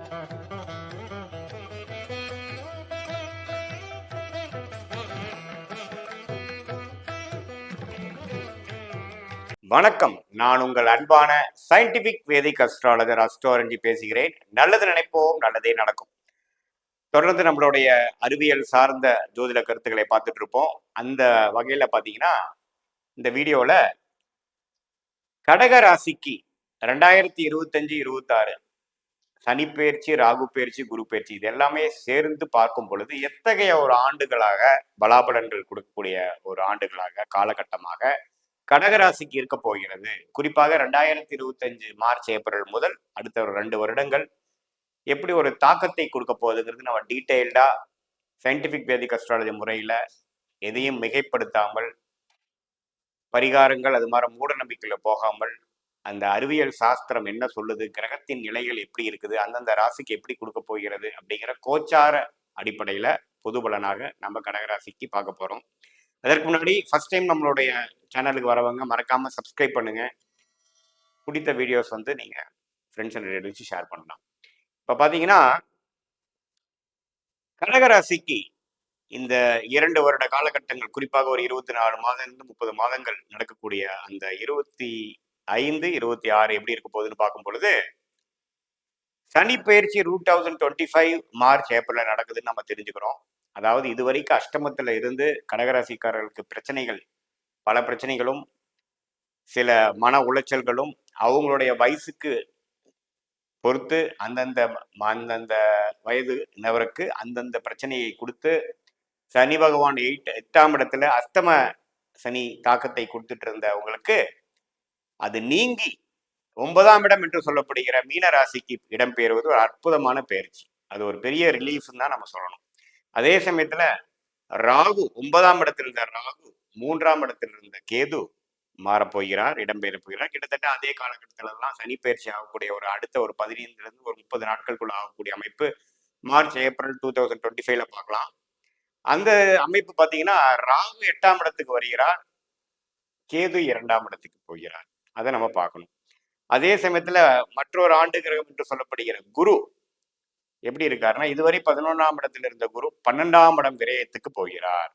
வணக்கம். நான் உங்கள் அன்பான சயின்டிபிக் வேதிக் அஸ்ட்ராலஜர் அஸ்ட்ரோரஞ்சி பேசுகிறேன். நல்லது நினைப்போம், நல்லதே நடக்கும். தொடர்ந்து நம்மளுடைய அறிவியல் சார்ந்த ஜோதிட கருத்துக்களை பார்த்துட்டு இருப்போம். அந்த வகையில பாத்தீங்கன்னா இந்த வீடியோல கடக ராசிக்கு 2025-26 சனிப்பெயர்ச்சி, ராகு பயிற்சி, குரு பயிற்சி இது எல்லாமே சேர்ந்து பார்க்கும் பொழுது எத்தகைய ஒரு ஆண்டுகளாக பலாபலன்கள் கொடுக்கக்கூடிய ஒரு ஆண்டுகளாக காலகட்டமாக கடகராசிக்கு இருக்க போகிறது. குறிப்பாக 2025 மார்ச் ஏப்ரல் முதல் அடுத்த ஒரு 2 வருடங்கள் எப்படி ஒரு தாக்கத்தை கொடுக்க போகுதுங்கிறது நம்ம டீட்டெயில்டா சயின்டிபிக் வேதிக் அஸ்ட்ராலஜி முறையில எதையும் மிகைப்படுத்தாமல், பரிகாரங்கள் அது மாதிரி மூட நம்பிக்கையில போகாமல், அந்த அறிவியல் சாஸ்திரம் என்ன சொல்லுது, கிரகத்தின் நிலைகள் எப்படி இருக்குது, அந்தந்த ராசிக்கு எப்படி கொடுக்க போகிறது அப்படிங்கிற கோச்சார அடிப்படையில பொது பலனாக நம்ம கடகராசிக்கு பார்க்க போறோம். அதற்கு முன்னாடி ஃபர்ஸ்ட் டைம் நம்மளுடைய சேனலுக்கு வரவங்க மறக்காம சப்ஸ்கிரைப் பண்ணுங்க. பிடித்த வீடியோஸ் வந்து நீங்க ஃப்ரெண்ட்ஸ் அண்ட் ரிலேட்டிவ்ஸ் ஷேர் பண்ணலாம். இப்போ பார்த்தீங்கன்னா கடகராசிக்கு இந்த 2 வருட காலகட்டங்கள், குறிப்பாக ஒரு 24 மாதம் 30 மாதங்கள் நடக்கக்கூடிய அந்த 25-26 எப்படி இருக்க போகுதுன்னு பார்க்கும் பொழுது சனி பயிற்சி 2025 மார்ச் ஏப்ரல் நடக்குதுன்னு நம்ம தெரிஞ்சுக்கிறோம். அதாவது இதுவரைக்கும் அஷ்டமத்துல இருந்து கடகராசிக்காரர்களுக்கு பிரச்சனைகள், பல பிரச்சனைகளும் சில மன உளைச்சல்களும் அவங்களுடைய வயசுக்கு பொறுத்து அந்தந்த வயது நபருக்கு அந்தந்த பிரச்சனையை கொடுத்து சனி பகவான் 8ஆம் இடத்துல அஸ்தம சனி தாக்கத்தை கொடுத்துட்டு இருந்தவங்களுக்கு அது நீங்கி 9ஆம் இடம் என்று சொல்லப்படுகிற மீன ராசிக்கு இடம்பெயர்வது ஒரு அற்புதமான பயிற்சி. அது ஒரு பெரிய ரிலீஃப் தான் நம்ம சொல்லணும். அதே சமயத்துல ராகு 9ஆம் இடத்தில் இருந்த ராகு 3ஆம் இடத்தில் இருந்த கேது மாறப்போகிறார், இடம்பெயர போகிறார். கிட்டத்தட்ட அதே காலகட்டத்துல எல்லாம் சனி பயிற்சி ஆகக்கூடிய ஒரு அடுத்த ஒரு 15 இருந்து ஒரு 30 நாட்களுக்குள்ள ஆகக்கூடிய அமைப்பு மார்ச் ஏப்ரல் 2025ல பார்க்கலாம். அந்த அமைப்பு பார்த்தீங்கன்னா ராகு 8ஆம் இடத்துக்கு வருகிறார், கேது 2ஆம் இடத்துக்கு போகிறார். அதை நம்ம பார்க்கணும். அதே சமயத்துல மற்றொரு ஆண்டு கிரகம் என்று சொல்லப்படுகிற குரு எப்படி இருக்காருன்னா இதுவரை 11ஆம் இடத்துல இருந்த குரு 12ஆம் இடம் விரயத்துக்கு போகிறார்.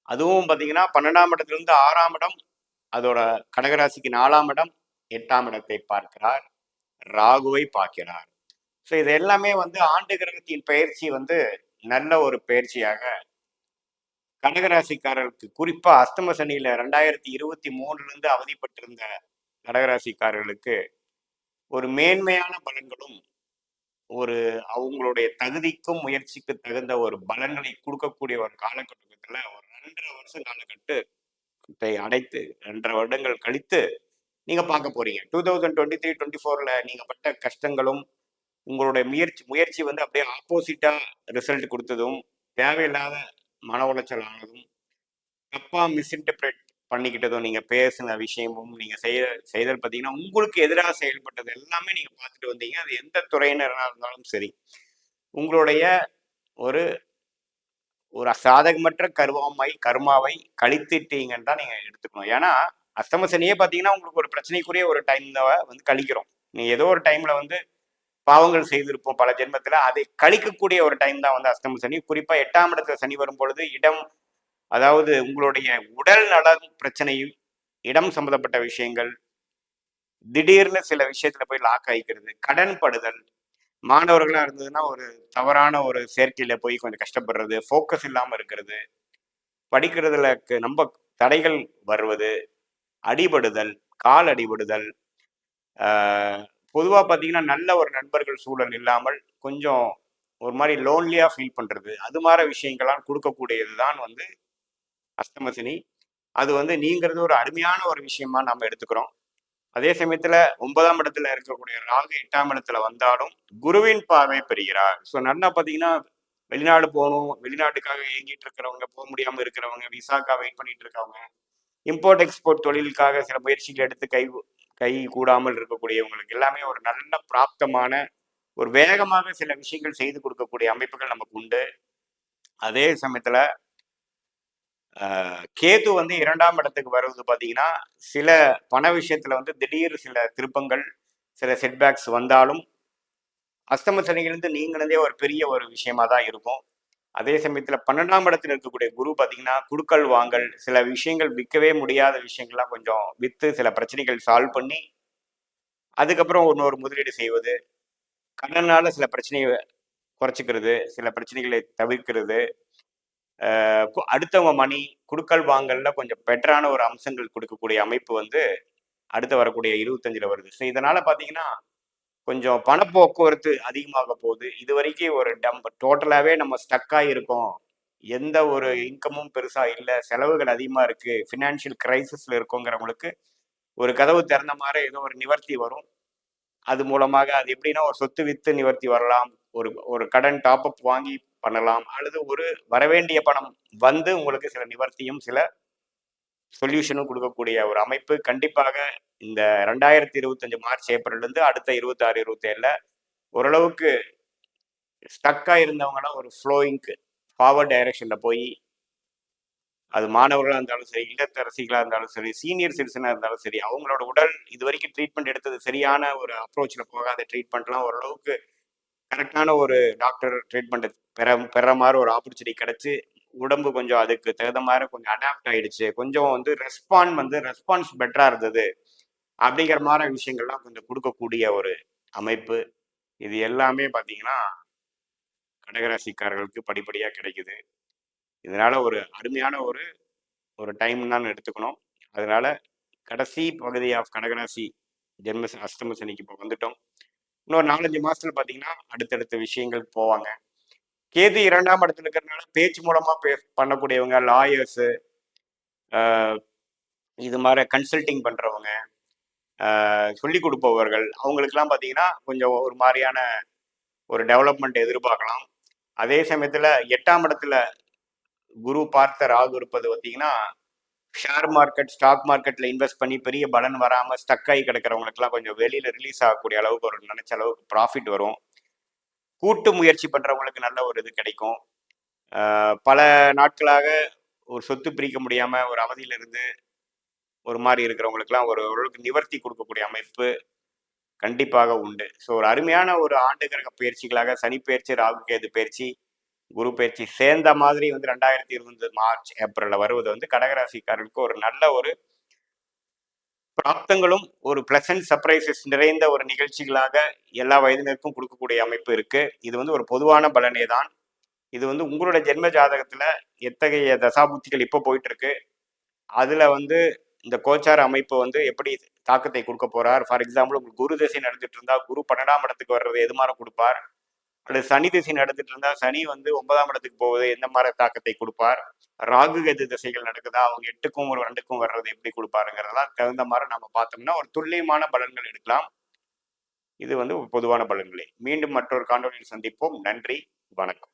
அதுவும் பாத்தீங்கன்னா 12ஆம் இடத்துல இருந்து 6ஆம் இடம், அதோட கடகராசிக்கு 4ஆம் இடம், 8ஆம் இடத்தை பார்க்கிறார், ராகுவை பார்க்கிறார். ஸோ இது எல்லாமே வந்து ஆண்டு கிரகத்தின் பயிற்சி வந்து நல்ல ஒரு பயிற்சியாக கடகராசிக்காரர்களுக்கு, குறிப்பா அஸ்தம சனியில 2023 அவதிப்பட்டிருந்த கடகராசிக்காரர்களுக்கு ஒரு மேன்மையான பலன்களும் ஒரு அவங்களுடைய தகுதிக்கும் முயற்சிக்கு தகுந்த ஒரு பலன்களை கொடுக்கக்கூடிய ஒரு காலகட்டத்துல ஒரு 2.5 வருஷம் காலகட்டத்தை அடைத்து 2.5 வருடங்கள் கழித்து நீங்க பார்க்க போறீங்க. 2023-24ல நீங்க பட்ட கஷ்டங்களும் உங்களுடைய முயற்சி வந்து அப்படியே ஆப்போசிட்டா ரிசல்ட் கொடுத்ததும், தேவையில்லாத மன உளைச்சல் ஆனதும், தப்பா மிஸ்இன்டர்பிரேட் பண்ணிக்கிட்டதும், நீங்க பேசின விஷயமும் நீங்க செய்தல் பார்த்தீங்கன்னா உங்களுக்கு எதிராக செயல்பட்டது எல்லாமே நீங்க பார்த்துட்டு வந்தீங்க. அது எந்த துறையினராக இருந்தாலும் சரி, உங்களுடைய ஒரு ஒரு சாதகமற்ற கர்மாவை கழித்துட்டீங்கன்னு தான் நீங்க எடுத்துக்கணும். ஏன்னா அஸ்தம சனியே பார்த்தீங்கன்னா உங்களுக்கு ஒரு பிரச்சனைக்குரிய ஒரு டைம் வந்து கழிக்கிறோம். நீ ஏதோ ஒரு டைம்ல வந்து பாவங்கள் செய்திருப்போம் பல ஜென்மத்துல, அதை கழிக்கக்கூடிய ஒரு டைம் தான் வந்து அஸ்தம சனி. குறிப்பா 8ஆம் இடத்துல சனி வரும் பொழுது அதாவது உங்களுடைய உடல் நலம் பிரச்சனையும், இடம் சம்பந்தப்பட்ட விஷயங்கள், திடீர்னு சில விஷயத்துல போய் லாக் ஆகிக்கிறது, கடன் படுதல், மாணவர்களா இருந்ததுன்னா ஒரு தவறான ஒரு சேர்க்கையில போய் கொஞ்சம் கஷ்டப்படுறது, ஃபோக்கஸ் இல்லாம இருக்கிறது, படிக்கிறதுல நம்ம தடைகள் வருவது, அடிபடுதல், கால் அடிபடுதல், பொதுவா பார்த்தீங்கன்னா நல்ல ஒரு நண்பர்கள் சூழல் இல்லாமல் கொஞ்சம் ஒரு மாதிரி லோன்லியா ஃபீல் பண்றது, அது மாதிரி விஷயங்கள்லாம் கொடுக்கக்கூடியது தான் வந்து அஷ்டமசனி. அது வந்து நீங்கிறது ஒரு அருமையான ஒரு விஷயமா நம்ம எடுத்துக்கிறோம். அதே சமயத்துல 9ஆம் இடத்துல இருக்கக்கூடிய ராகு 8ஆம் இடத்துல வந்தாலும் குருவின் பார்வை பெறுகிறார். ஸோ நல்லா பார்த்தீங்கன்னா வெளிநாடு போகணும், வெளிநாட்டுக்காக இயங்கிட்டு இருக்கிறவங்க, போக முடியாம இருக்கிறவங்க, விசாக்காக வெயிட் பண்ணிட்டு இருக்கவங்க, இம்போர்ட் எக்ஸ்போர்ட் தொழிலுக்காக சில முயற்சிகள் எடுத்து கை கூடாமல் இருக்கக்கூடியவங்களுக்கு எல்லாமே ஒரு நல்ல பிராப்தமான ஒரு வேகமாக சில விஷயங்கள் செய்து கொடுக்கக்கூடிய அமைப்புகள் நமக்கு உண்டு. அதே சமயத்துல கேது வந்து 2ஆம் இடத்துக்கு வருவது பார்த்தீங்கன்னா சில பண விஷயத்துல வந்து திடீர் சில திருப்பங்கள், சில செட்பேக்ஸ் வந்தாலும் அஸ்தம சனியிலிருந்து நீங்கினதே ஒரு பெரிய ஒரு விஷயமா தான் இருக்கும். அதே சமயத்துல 12ஆம் இடத்துல இருக்கக்கூடிய குரு பார்த்தீங்கன்னா, குடுக்கல் வாங்கல், சில விஷயங்கள் விற்கவே முடியாத விஷயங்கள்லாம் கொஞ்சம் வித்து சில பிரச்சனைகள் சால்வ் பண்ணி, அதுக்கப்புறம் இன்னொரு முதலீடு செய்வது, கடனால சில பிரச்சனைய குறைச்சுக்கிறது, சில பிரச்சனைகளை தவிர்க்கிறது, அடுத்தவங்க மணி, குடுக்கல் வாங்கல்ல கொஞ்சம் பெட்டரான ஒரு அம்சங்கள் குடுக்கக்கூடிய அமைப்பு வந்து அடுத்து வரக்கூடிய 25ல வருது. ஸோ இதனால பார்த்தீங்கன்னா, கொஞ்சம் பணப்போக்குவரத்து அதிகமாக போகுது. இதுவரைக்கும் ஒரு டோட்டலாவே நம்ம ஸ்டக் ஆகியிருக்கோம். எந்த ஒரு இன்கமும் பெருசா இல்ல. செலவுகள் அதிகமா இருக்கு. ஃபினான்ஷியல் கிரைசிஸ்ல இருக்கோங்கிறவங்களுக்கு, ஒரு கதவு திறந்த மாரி ஏதோ ஒரு நிவர்த்தி வரும். அது மூலமாக அது எப்படின்னா, ஒரு சொத்து வித்து நிவர்த்தி வரலாம். ஒரு ஒரு கடன் டாப் அப் வாங்கி பண்ணலாம். அல்லது ஒரு வரவேண்டிய பணம் வந்து உங்களுக்கு சில நிவர்த்தியும், சில சொல்யூஷனும் குடுக்கக்கூடிய ஒரு அமைப்பு கண்டிப்பாக இந்த 2025 மார்ச், ஏப்ரல்லேருந்து அடுத்த 26, 27ல ஓரளவுக்கு ஸ்டக்கா இருந்தவங்கலாம் ஒரு ஃப்ளோயிங்க்கு ஃபார்வர்ட் டைரக்ஷன்ல போயி, அது மாணவர்களா இருந்தாலும் சரி, இல்லத்தரசிகளா இருந்தாலும் சரி, சீனியர் சிட்டிசனா இருந்தாலும் சரி, அவங்களோட உடல் இதுவரைக்கும் ட்ரீட்மெண்ட் எடுத்தது சரியான ஒரு அப்ரோச்ல போகாத ட்ரீட்மெண்ட்லாம் ஓரளவுக்கு கரெக்டான ஒரு டாக்டர் ட்ரீட்மெண்ட் பெற மாரி ஒரு ஆப்பர்ச்சுனிட்டி கிடைச்சு, உடம்பு கொஞ்சம் அதுக்கு தகுந்த மாரி கொஞ்சம் அடாப்ட் ஆயிடுச்சு. கொஞ்சம் வந்து ரெஸ்பான்ஸ் பெட்டரா இருந்தது. அப்படிங்கிற மாரி விஷயங்கள்லாம் கொஞ்சம் குடுக்கக்கூடிய ஒரு அமைப்பு. இது எல்லாமே பார்த்தீங்கன்னா, கடகராசிக்காரர்களுக்கு படிப்படியா கிடைக்குது. இதனால ஒரு அருமையான ஒரு ஒரு டைம் தான் எடுத்துக்கணும். அதனால கடைசி பகுதி ஆஃப் கடகராசி அஷ்டம சனிக்கு இப்போ வந்துட்டோம். இன்னொரு 4, 5 மாசத்துல பார்த்தீங்கன்னா, அடுத்தடுத்த விஷயங்களுக்கு போவாங்க. கேது 2ஆம் இடத்துல இருக்கிறதுனால பேச்சு மூலமா பண்ணக்கூடியவங்க, லாயர்ஸு, இது மாரி கன்சல்டிங் பண்றவங்க, சொல்லிக் கொடுப்பவர்கள், அவங்களுக்கெல்லாம் பார்த்தீங்கன்னா, கொஞ்சம் ஒரு மாரியான ஒரு டெவலப்மெண்ட் எதிர்பார்க்கலாம். அதே சமயத்துல 8ஆம் இடத்துல குரு பார்த்த ராகு இருப்பது பார்த்தீங்கன்னா, ஷேர் மார்க்கெட், ஸ்டாக் மார்க்கெட்ல இன்வெஸ்ட் பண்ணி பெரிய பலன் வராம ஸ்டக் ஆகி கிடக்கிறவங்களுக்குலாம் கொஞ்சம் வெளியில ரிலீஸ் ஆகக்கூடிய அளவுக்கு ஒரு நினைச்ச அளவுக்கு ப்ராஃபிட் வரும். கூட்டு முயற்சி பண்றவங்களுக்கு நல்ல ஒரு இது கிடைக்கும். பல நாட்களாக ஒரு சொத்து பிரிக்க முடியாம ஒரு அவதியில இருந்து ஒரு மாரி இருக்கிறவங்களுக்குலாம் ஒரு ஓரளவுக்கு நிவர்த்தி கொடுக்கக்கூடிய அமைப்பு கண்டிப்பாக உண்டு. ஸோ ஒரு அருமையான ஒரு ஆண்டு கிரக பயிற்சிகளாக சனி பயிற்சி, ராகு கேது பயிற்சி, குரு பயிற்சி சேர்ந்த மாதிரி வந்து 2020 மார்ச், ஏப்ரல்ல வருவது வந்து கடகராசிக்காரர்களுக்கு ஒரு நல்ல ஒரு பிராப்தங்களும், ஒரு பிளசன்ட் சர்ப்ரைசஸ் நிறைந்த ஒரு நிகழ்ச்சிகளாக எல்லா வயதினருக்கும் கொடுக்கக்கூடிய அமைப்பு இருக்கு. இது வந்து ஒரு பொதுவான பலனே தான். இது வந்து உங்களோட ஜென்ம ஜாதகத்துல எத்தகைய தசாபுத்திகள் இப்போ போயிட்டு இருக்கு, அதுல வந்து இந்த கோச்சார அமைப்பு வந்து எப்படி தாக்கத்தை கொடுக்க போறார். ஃபார் எக்ஸாம்பிள், உங்களுக்கு குரு திசை நடந்துட்டு இருந்தா குரு 12ஆம் இடத்துக்கு வர்றது எது மாதிரி கொடுப்பார், அல்லது சனி திசை நடந்துட்டு இருந்தா சனி வந்து 9ஆம் இடத்துக்கு போவது எந்த மாதிரி தாக்கத்தை கொடுப்பார், ராகு கேது திசைகள் நடக்குதா அவங்க 8க்கும் ஒரு 2க்கும் வர்றது எப்படி கொடுப்பாருங்கிறதெல்லாம் தகுந்த மாதிரி நம்ம பார்த்தோம்னா ஒரு துல்லியமான பலன்கள் எடுக்கலாம். இது வந்து பொதுவான பலன்களே. மீண்டும் மற்றொரு காணொலியில் சந்திப்போம். நன்றி, வணக்கம்.